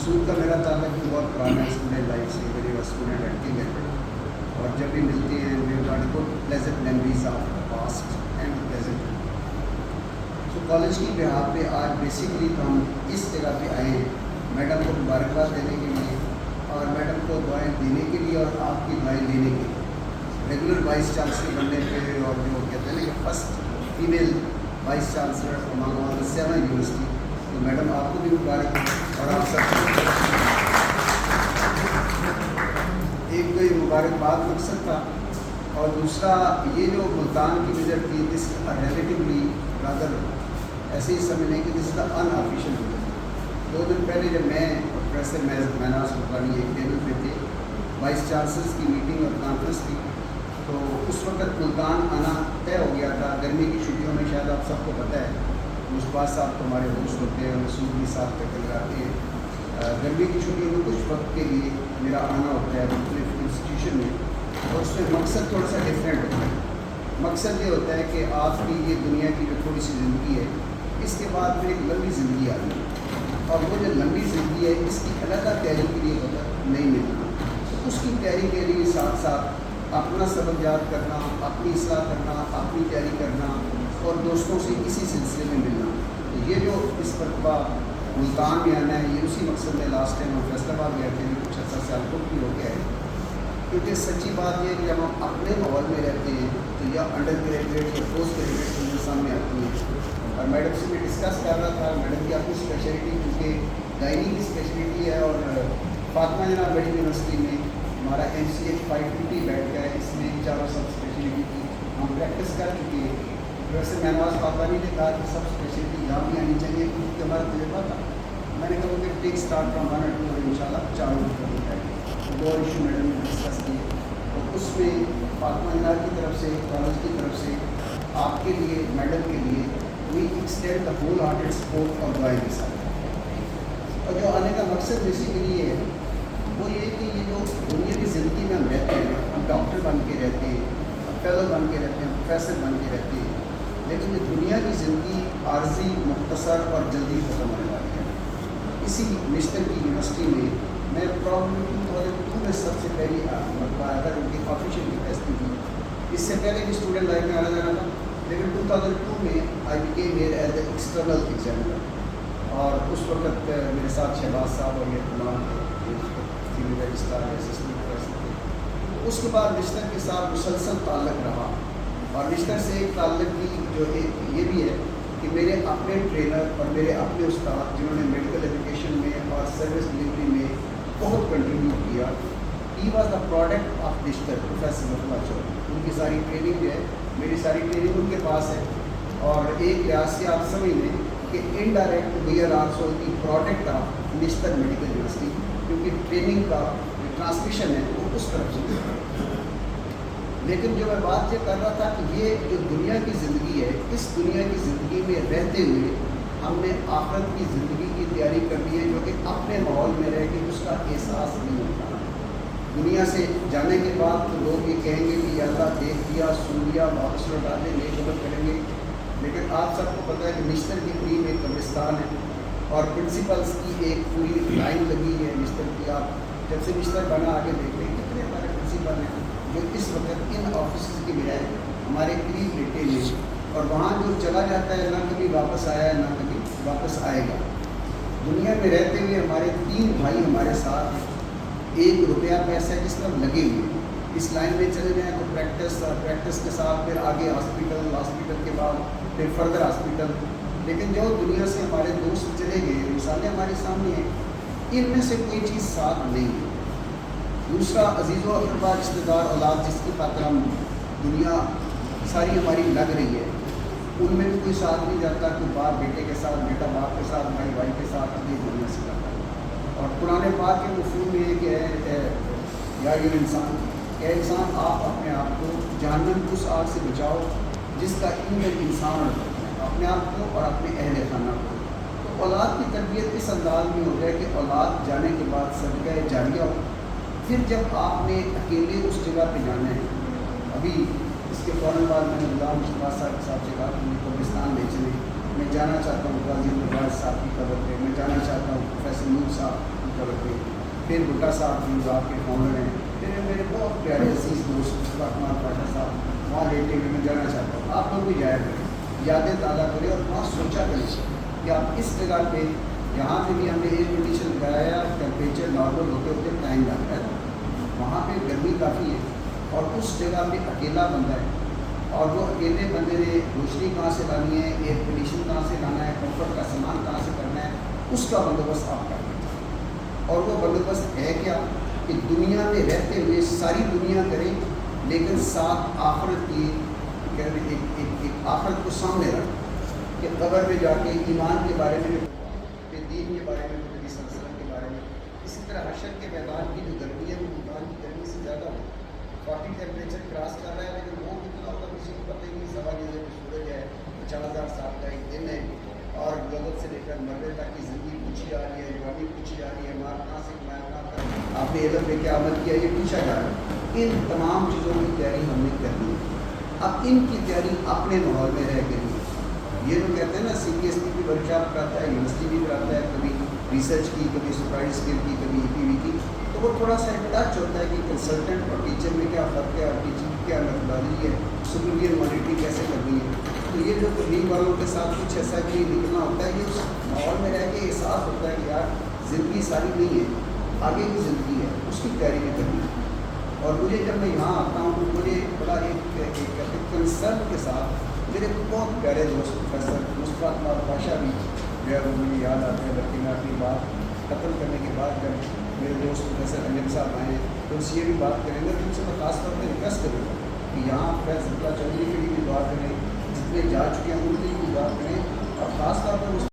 मसूद का मेरा ताल्लुक भी बहुत पुराना है स्टूडेंट लाइफ से, मेरे वो स्टूडेंट लड़के हैं और जब भी मिलते हैं we got good pleasant memories of past and present. तो कॉलेज की बिहार पे आज बेसिकली तो हम इस जगह पे आए हैं मैडम को मुबारकबाद देने के लिए और मैडम को दुआएं देने के लिए और आपकी दुआएं लेने के लिए रेगुलर वाइस चांसलर बनने पे और जो कहते हैं ना कि first female vice chancellor among all the 7 university. तो मैडम आपको भी मुबारक और आप सब एक तो ये मुबारकबाद मकसद था और दूसरा ये जो मुल्तान की विजिट थी दिस रिलेटिवली रादर ऐसे ही समझ लें कि this is the unofficial visit. 2 दिन पहले जब मैं और प्रोफेसर महनाज सुल्तानी एक टेबल पे थे, वाइस चांसलर्स की मीटिंग और कॉन्फ्रेंस थी, तो उस वक्त मुल्तान आना तय हो गया था। गर्मी की छुट्टियों में शायद आप सबको पता है मुश्ताक साहब तो हमारे दोस्त होते हैं, मसूद साहब तक लगाते हैं। गर्मी की छुट्टियों में कुछ वक्त के लिए मेरा आना होता है मुख्तलिफ इंस्टीट्यूशन में और उसमें मकसद थोड़ा सा डिफरेंट होता है। मकसद ये होता है कि आपकी ये दुनिया की जो थोड़ी सी ज़िंदगी है इसके बाद फिर एक लंबी ज़िंदगी आ रही है और वो जो लंबी ज़िंदगी है इसकी अलग तैयारी के लिए वक्त नहीं मिलना, तो उसकी तैयारी के लिए साथ साथ अपना सबक याद करना, अपनी इस्लाह करना, अपनी तैयारी करना और दोस्तों से इसी सिलसिले में मिलना। तो ये जो इस मरतबा मुल्तान में आना है ये उसी मकसद में लास्ट टाइम हम फैसलाबाद गए थे, कुछ अच्छा सियालकोट भी हो गया है। क्योंकि सच्ची बात ये है कि जब हम अपने माहौल में रहते हैं तो या अंडर ग्रेजुएट या पोस्ट ग्रेजुएट चीज़ें सामने आती हैं और मैडम से भी डिस्कस कर रहा था। मैडम की अपनी स्पेशलिटी क्योंकि गायनी की स्पेशलिटी है और फातिमा जना मेडिकल यूनिवर्सिटी में हमारा MCH 550 बैठ गया है, इसमें चारों सब स्पेशलिटी की हम प्रैक्टिस कर चुके हैं। प्रोफेसर महनाज फातानी ने कहा कि सब स्पेशलिटी यहाँ भी आनी चाहिए क्योंकि हमारा तजुर्बा था। मैंने कहा कि टेक स्टार्ट फ्रॉम 1 और 2 और इंशाल्लाह चारों हो जाएगी। 2 इशू मैडम ने डिस्कस किए और उसमें फातिमा जना की तरफ से कॉलेज की तरफ से आपके लिए मैडम के लिए we extend the whole hearted support और दुआएं के साथ। और जो आने का मकसद बेसिकली ये है वो ये कि ये जो दुनिया की ज़िंदगी में हम रहते हैं, हम डॉक्टर बन के रहते हैं, फेलो बन के रहते हैं, प्रोफेसर बन के रहते हैं, लेकिन ये दुनिया की ज़िंदगी आर्जी मुख्तसर और जल्दी ख़त्म होने वाली है। इसी मिस्टर की यूनिवर्सिटी में मैं प्रॉब्लम 2002 में सबसे पहली मरतबा आया था उनकी ऑफिशियल कैपेसिटी थी। इससे पहले भी स्टूडेंट लाइफ में आना जाना था, लेकिन 2002 में I became here as the external examiner और उस वक्त मेरे साथ शहबाज साहब और ये तमाम रजिस्ट्रार असिस्टेंट प्रोफेसर थे। उसके बाद मिस्टर के साथ मुसलसल ताल्लुक़ रहा और मिस्टर से एक ताल्लुक़ की जो एक ये भी है कि मेरे अपने ट्रेनर और मेरे अपने उस्ताद जिन्होंने मेडिकल एजुकेशन में और सर्विस डिलीवरी में बहुत कंट्रीब्यूट किया, he was the product of mister professor मफला चौधरी। उनकी सारी ट्रेनिंग जो है मेरी सारी ट्रेनिंग उनके पास है और एक लिहाज से आप समझ लें कि indirect we are also the product of mister medical university, क्योंकि ट्रेनिंग का जो ट्रांसमिशन है वो उस तरफ से। लेकिन जो मैं बात ये कर रहा था कि ये जो दुनिया की ज़िंदगी है, इस दुनिया की ज़िंदगी में रहते हुए हमने आखिरत की ज़िंदगी की तैयारी करनी है जो कि अपने माहौल में रह के उसका एहसास नहीं होता। दुनिया से जाने के बाद तो लोग ये कहेंगे कि अल्लाह देख लिया, सुन लिया, वापस लौटा दे, नेक अमल करेंगे। लेकिन आप सबको पता है कि मिस्टर की करीब एक कब्रिस्तान है और प्रिंसिपल्स की एक पूरी लाइन लगी है मिस्टर की। आप जब से मिस्टर बना आगे देख लें कितने हमारे प्रिंसिपल हैं जो इस वक्त इन ऑफिस के बजाय हमारे करीब लेटे हैं और वहाँ जो चला जाता है ना कभी वापस आया ना कभी वापस आएगा। दुनिया में रहते हुए हमारे 3 भाई हमारे साथ हैं, 1 रुपया पैसा किस तरफ लगे हुए इस लाइन में चले जाएँ तो प्रैक्टिस और प्रैक्टिस के साथ फिर आगे हॉस्पिटल, हॉस्पिटल के बाद फिर फर्दर हॉस्पिटल। लेकिन जो दुनिया से हमारे दोस्त चले गए, मिसालें हमारे सामने हैं, इनमें से कोई चीज़ साथ नहीं है। दूसरा अजीज़ व अक़रबा रिश्तेदार औलाद जिसकी खातिर हम दुनिया सारी हमारी लग रही है, उनमें भी कोई साथ नहीं जाता। कोई बाप बेटे के साथ, बेटा बाप के साथ, भाई भाई के साथ अपनी दुनिया से जाता है। और कुरान पाक के मफ़हूम में ये कि या ये इंसान आप अपने आप को जहन्नम उस आग से बचाओ जिसका ईंधन इंसान अपने आप को और अपने अहल खाना को। तो औलाद की तरबियत इस अंदाज में हो जाए कि औलाद जाने के बाद सदका जारिया हो। फिर जब आपने अकेले उस जगह पे जाना है, अभी इसके फ़ौरन बाद मैंने गुलाम मुश्ताक साहब के साथ से कहा कि कब्रिस्तान ले चले। मैं जाना चाहता हूँ गाजी नवाज साहब की कब्र पे, मैं जाना चाहता हूँ प्रोफेसर नूर साहब طور پہ، پھر بھٹا صاحب بھی جو آپ کے فاؤنڈر ہیں، پھر میرے بہت پیارے عزیز دوست رحمان پاشا صاحب، وہاں لیٹے ہوئے میں جانا چاہتا ہوں. آپ لوگ بھی جایا کریں، یادیں تازہ کریں اور وہاں سوچا کریں کہ آپ اس جگہ پہ، یہاں پہ بھی ہم نے ایئر کنڈیشن لگایا، ٹیمپریچر نارمل ہوتے ہوتے ٹائم لگتا ہے، وہاں پہ گرمی کافی ہے اور اس جگہ پہ اکیلا بندہ ہے اور وہ اکیلے بندے نے روشنی کہاں سے لانی ہے، ایئر کنڈیشن کہاں سے لانا ہے، کمفرٹ کا سامان کہاں سے کرنا ہے، اس کا بندوبست آپ کریں. اور وہ بندوبست ہے کیا کہ دنیا میں رہتے ہوئے ساری دنیا کریں لیکن ساتھ آخرت کی ایک آخرت کو سامنے رکھ کہ قبر میں جا کے ایمان کے بارے میں کہ دین کے بارے میں، نبی صلی اللہ علیہ وسلم کے بارے میں. اسی طرح حشر کے میدان کی جو گرمی ہے وہ دکان کی گرمی سے زیادہ ہو، 40 ٹیمپریچر کراس کر رہا ہے لیکن وہ کتنا ہوگا کسی کو پتہ ہی نہیں. سوال یہ ہے کہ سورج ہے 50,000 سال کا ایک دن ہے اور ولادت سے لے کر مرنے تک کی زندگی پوچھی جا رہی ہے، جوانی پوچھی جا رہی ہے، مال کہاں سے کمایا، کہاں کر آپ نے علم میں کیا عمل کیا، یہ پوچھا جا رہا ہے. ان تمام چیزوں کی تیاری ہم نے کرنی ہے. اب ان کی تیاری اپنے ماحول میں رہ کے نہیں. یہ جو کہتے ہیں نا سی پی ایس پی کی ورکشاپ کراتا ہے، یونیورسٹی بھی کراتا ہے، کبھی ریسرچ کی، کبھی سپرائز اسکل کی، کبھی ای پی وی کی، تو وہ تھوڑا سا ٹچ ہوتا ہے کہ کنسلٹنٹ اور ٹیچر میں کیا فرق ہے اور ٹیچنگ کی کیا میتھڈالوجی ہے، سپرائزر مانیٹرنگ کیسے کرنی ہے. تو یہ جو تبلیغ والوں کے ساتھ کچھ ایسا کہ نکلنا ہوتا ہے، یہ اس ماحول میں رہ کے احساس ہوتا ہے کہ یار زندگی ساری نہیں ہے، آگے کی زندگی ہے، اس کی تیاری میں کرنی ہے. اور مجھے جب میں یہاں آتا ہوں تو مجھے بڑا ایک کنسرن کے ساتھ میرے بہت پیارے دوست پروفیسر مصطفیٰ اقبال پاشا بھی جو ہے وہ مجھے یاد آتے ہیں. بلکہ میں اپنی بات ختم کرنے کے بعد جب میرے دوست پروفیسر انجم صاحب آئے ہیں تو ان سے یہ بھی بات کریں گے. ان سے میں خاص طور پہ ریکویسٹ کروں گا کہ یہاں فیض اللہ چودھری کے لیے بھی دعا کریں، جتنے جا چکے ہیں ان کے لیے بھی دعا کریں، اور خاص طور پر